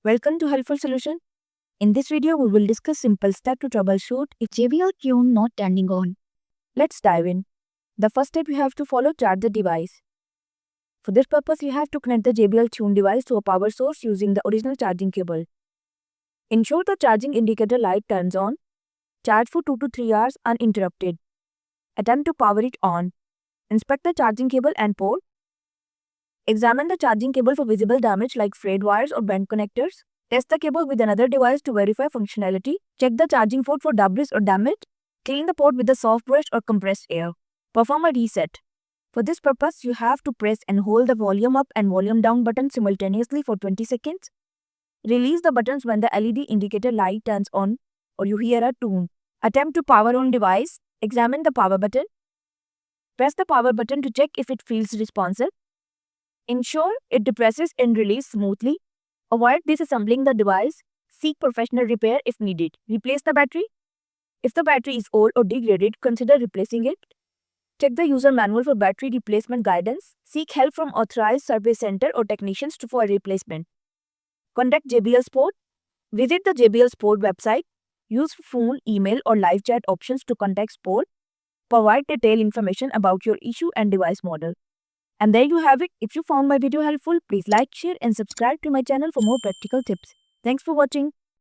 Welcome to Helpful Solution. In this video, we will discuss simple steps to troubleshoot if JBL tune not turning on. Let's dive in. The first step you have to follow: charge the device. For this purpose, you have to connect the JBL tune device to a power source using the original charging cable. Ensure the charging indicator light turns on. Charge for 2 to 3 hours uninterrupted. Attempt to power it on. Inspect the charging cable and port. Examine the charging cable for visible damage like frayed wires or bent connectors. Test the cable with another device to verify functionality. Check the charging port for debris or damage. Clean the port with a soft brush or compressed air. Perform a reset. For this purpose, you have to press and hold the volume up and volume down button simultaneously for 20 seconds. Release the buttons when the LED indicator light turns on or you hear a tune. Attempt to power on device. Examine the power button. Press the power button to check if it feels responsive. Ensure it depresses and releases smoothly. Avoid disassembling the device. Seek professional repair if needed. Replace the battery. If the battery is old or degraded, consider replacing it. Check the user manual for battery replacement guidance. Seek help from authorized service center or technicians for a replacement. Contact JBL Support. Visit the JBL Support website. Use phone, email, or live chat options to contact support. Provide detailed information about your issue and device model. And there you have it. If you found my video helpful, please like, share and subscribe to my channel for more practical tips. Thanks for watching.